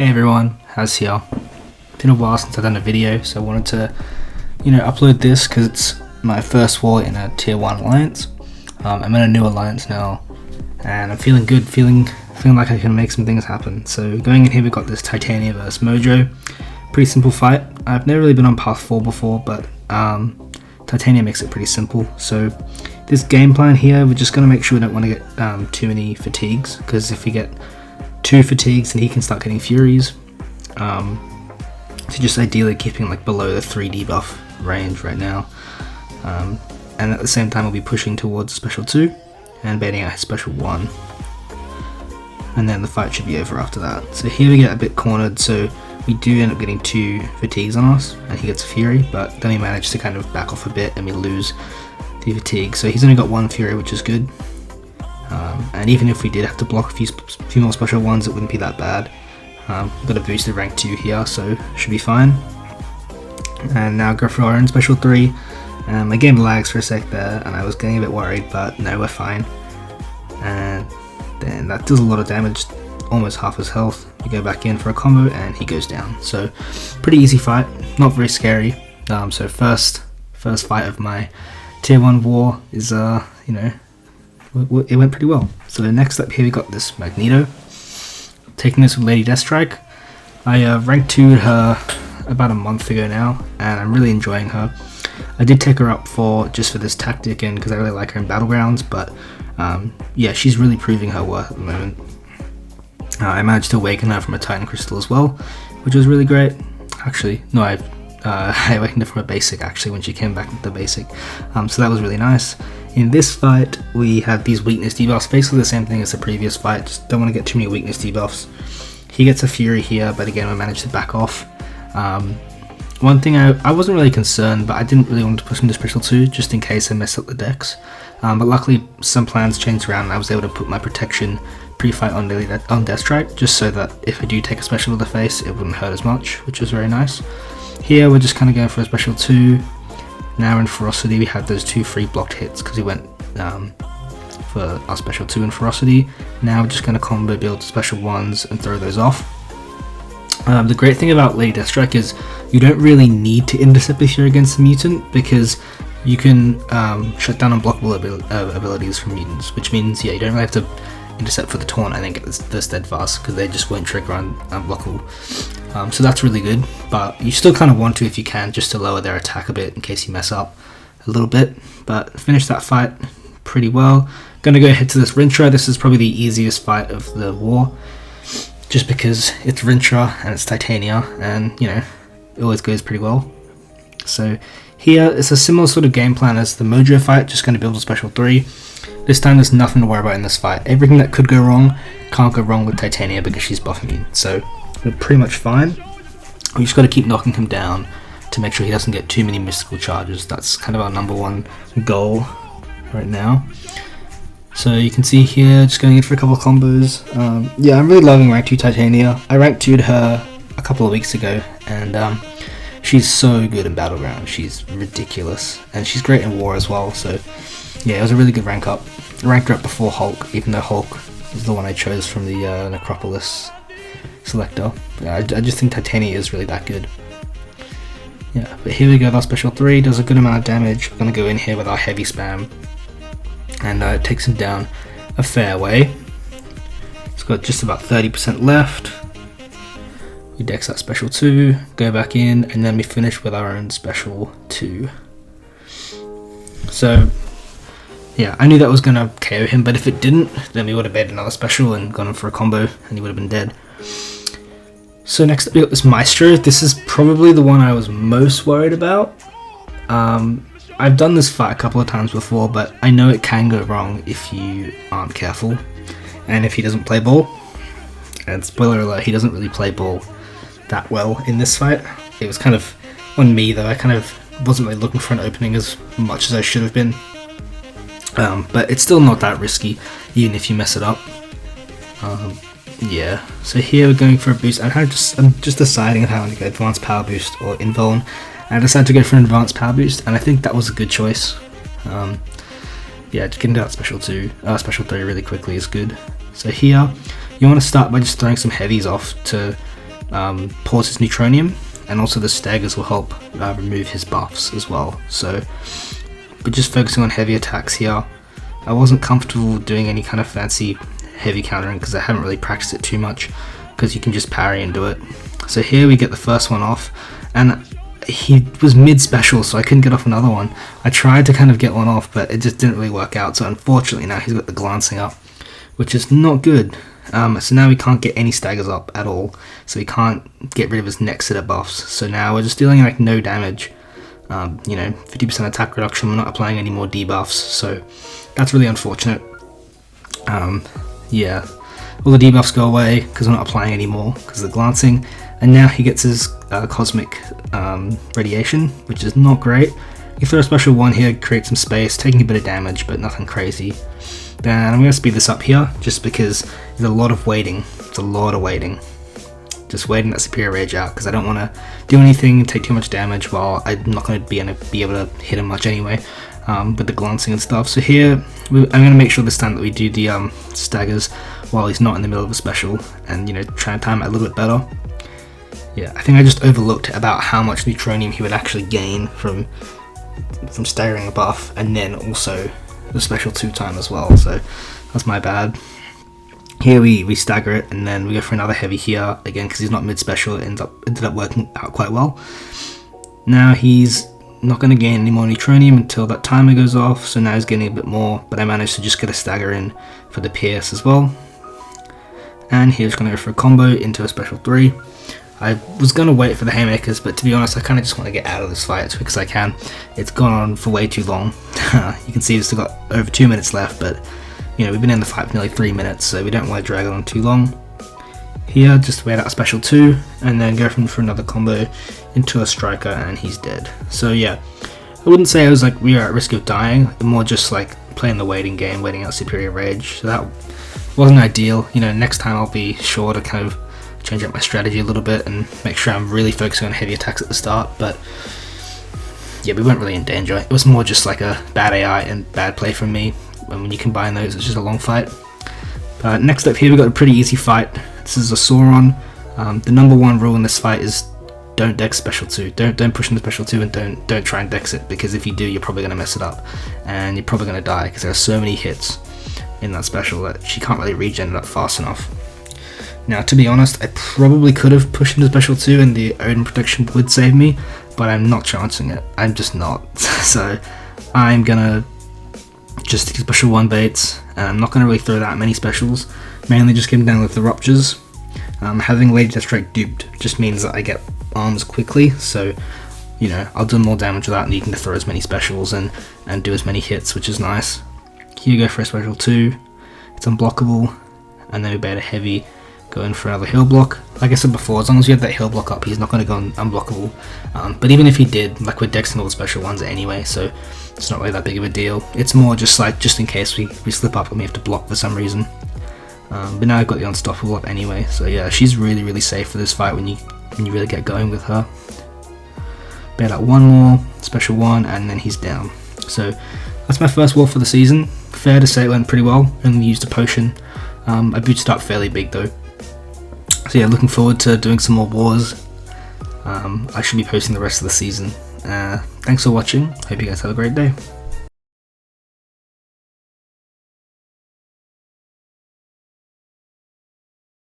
Hey everyone, how's here? Been a while since I've done a video, so I wanted to, upload this because it's my first war in a tier 1 alliance. I'm in a new alliance now, and I'm feeling good, feeling like I can make some things happen. So going in here, we've got this Titania versus Mojo. Pretty simple fight. I've never really been on path 4 before, but Titania makes it pretty simple. So this game plan here, we're just going to make sure we don't want to get too many fatigues, because if we get 2 fatigues then he can start getting furies. So just ideally keeping like below the 3 debuff range right now, and at the same time we'll be pushing towards special 2 and baiting out his special 1, and then the fight should be over after that. So here we get a bit cornered, so we do end up getting 2 fatigues on us and he gets a fury, but then we manage to kind of back off a bit and we lose the fatigue. So he's only got 1 fury, which is good. And even if we did have to block a few more special ones, it wouldn't be that bad. We've got a boosted rank 2 here, so should be fine. And now go for our own special 3. My game lags for a sec there, and I was getting a bit worried, but no, we're fine. And then that does a lot of damage, almost half his health. We go back in for a combo, and he goes down. So pretty easy fight, not very scary. So first fight of my tier 1 war is it went pretty well. So next up here we got this Magneto, taking this with Lady Deathstrike. I ranked 2'd her about a month ago now, and I'm really enjoying her. I did take her up just for this tactic and because I really like her in Battlegrounds, but yeah, she's really proving her worth at the moment. I managed to awaken her from a Titan Crystal as well, which was really great. Actually, no, I awakened her from a basic actually when she came back into the basic, so that was really nice. In this fight we have these weakness debuffs, basically the same thing as the previous fight, just don't want to get too many weakness debuffs. He gets a fury here, but again we managed to back off. One thing I wasn't really concerned, but I didn't really want to push him to special 2 just in case I messed up the decks, but luckily some plans changed around and I was able to put my protection pre-fight on Deathstrike, just so that if I do take a special to the face it wouldn't hurt as much, which was very nice. Here we're just kind of going for a special 2. Now in Ferocity we had those 2 free blocked hits because he went for our special 2 in Ferocity. Now we're just going to combo build special 1s and throw those off. The great thing about Lady Deathstrike is you don't really need to intercept if you're against the mutant, because you can shut down unblockable abilities from mutants, which means you don't really have to intercept for the taunt and then get the steadfast, because they just won't trigger on unblockable. So that's really good, but you still kind of want to if you can, just to lower their attack a bit in case you mess up a little bit. But finish that fight pretty well. Gonna go ahead to this Rintrah. This is probably the easiest fight of the war, just because it's Rintrah and it's Titania, and it always goes pretty well. So here it's a similar sort of game plan as the Mojo fight, just going to build a special 3. This time there's nothing to worry about in this fight. Everything that could go wrong can't go wrong with Titania because she's buff immune, so we're pretty much fine. We just got to keep knocking him down to make sure he doesn't get too many mystical charges. That's kind of our #1 goal right now. So you can see here, just going in for a couple of combos. Yeah, I'm really loving rank 2 Titania. I rank 2'd her a couple of weeks ago, and she's so good in Battleground. She's ridiculous, and she's great in War as well. So yeah, it was a really good rank up. I ranked her up before Hulk, even though Hulk is the one I chose from the Necropolis selector. Yeah, I just think Titania is really that good. Yeah, but here we go, our special 3 does a good amount of damage. We're going to go in here with our heavy spam, and it takes him down a fair way. It's got just about 30% left. We dex that special 2, go back in, and then we finish with our own special 2. So yeah, I knew that was going to KO him, but if it didn't, then we would have made another special and gone in for a combo, and he would have been dead. So next up we got this Maestro. This is probably the one I was most worried about. I've done this fight a couple of times before, but I know it can go wrong if you aren't careful, and if he doesn't play ball. And spoiler alert, he doesn't really play ball that well in this fight. It was kind of on me though. I kind of wasn't really looking for an opening as much as I should have been. But it's still not that risky, even if you mess it up. Yeah, so here we're going for a boost. I'm just deciding how to go advanced power boost or invuln. I decided to go for an advanced power boost, and I think that was a good choice. Yeah, just getting out special 3 really quickly is good. So here, you want to start by just throwing some heavies off to pause his neutronium, and also the staggers will help remove his buffs as well. So we're just focusing on heavy attacks here. I wasn't comfortable doing any kind of fancy heavy countering because I haven't really practiced it too much, because you can just parry and do it. So here we get the first one off, and he was mid special, so I couldn't get off another one. I tried to kind of get one off, but it just didn't really work out. So unfortunately now he's got the glancing up, which is not good. So now we can't get any staggers up at all, so we can't get rid of his next set of buffs. So now we're just dealing like no damage, 50% attack reduction. We're not applying any more debuffs, so that's really unfortunate. Yeah, all the debuffs go away because we're not applying any more because of the glancing, and now he gets his cosmic radiation, which is not great. You throw a special one here, create some space, taking a bit of damage, but nothing crazy. Then I'm going to speed this up here, just because there's a lot of waiting. It's a lot of waiting. Just waiting that superior rage out, because I don't want to do anything and take too much damage while I'm not going to be able to hit him much anyway, with the glancing and stuff. So here, I'm going to make sure this time that we do the staggers while he's not in the middle of a special, and try and time it a little bit better. Yeah, I think I just overlooked about how much neutronium he would actually gain from staggering a buff, and then also the special 2 time as well, so that's my bad. Here we stagger it, and then we go for another heavy here, again because he's not mid-special. It ended up working out quite well. Now he's not going to gain any more neutronium until that timer goes off, so now he's getting a bit more, but I managed to just get a stagger in for the PS as well. And here's going to go for a combo into a special 3. I was going to wait for the haymakers, but to be honest, I kind of just want to get out of this fight as quick as I can. It's gone on for way too long. You can see we've still got over 2 minutes left, but we've been in the fight for nearly 3 minutes, so we don't want to drag it on too long. Here, just wait out a special 2, and then go for another combo into a striker, and he's dead. So yeah, I wouldn't say I was like we are at risk of dying, more just like playing the waiting game, waiting out superior rage. So that wasn't ideal. Next time I'll be sure to kind of change up my strategy a little bit and make sure I'm really focusing on heavy attacks at the start. But yeah, we weren't really in danger. It was more just like a bad AI and bad play from me, and when you combine those, it's just a long fight. But next up here, we got a pretty easy fight. This is a Sauron. The number 1 rule in this fight is don't dex special 2. Don't push into special 2, and don't try and dex it, because if you do, you're probably going to mess it up, and you're probably going to die because there are so many hits in that special that she can't really regen it up fast enough. Now, to be honest, I probably could have pushed into special 2 and the Odin protection would save me, but I'm not chancing it. I'm just not. So I'm gonna just take special 1 baits, and I'm not gonna really throw that many specials, mainly just getting down with the ruptures. Having Lady Deathstrike duped just means that I get arms quickly, so I'll do more damage without needing to throw as many specials and do as many hits, which is nice. Here you go for a special 2, it's unblockable, and then we bait a heavy, go in for another heal block. Like I said before, as long as you have that heal block up, he's not going to go unblockable. But even if he did, like we're dexing all the special ones anyway, so it's not really that big of a deal. It's more just like, just in case we slip up and we have to block for some reason. But now I've got the unstoppable up anyway, so yeah, she's really, really safe for this fight when you really get going with her. Bait out 1 more, special 1, and then he's down. So that's my first war for the season. Fair to say it went pretty well, and used a potion. I boosted up fairly big though. So yeah, looking forward to doing some more wars. I should be posting the rest of the season. Thanks for watching. Hope you guys have a great day.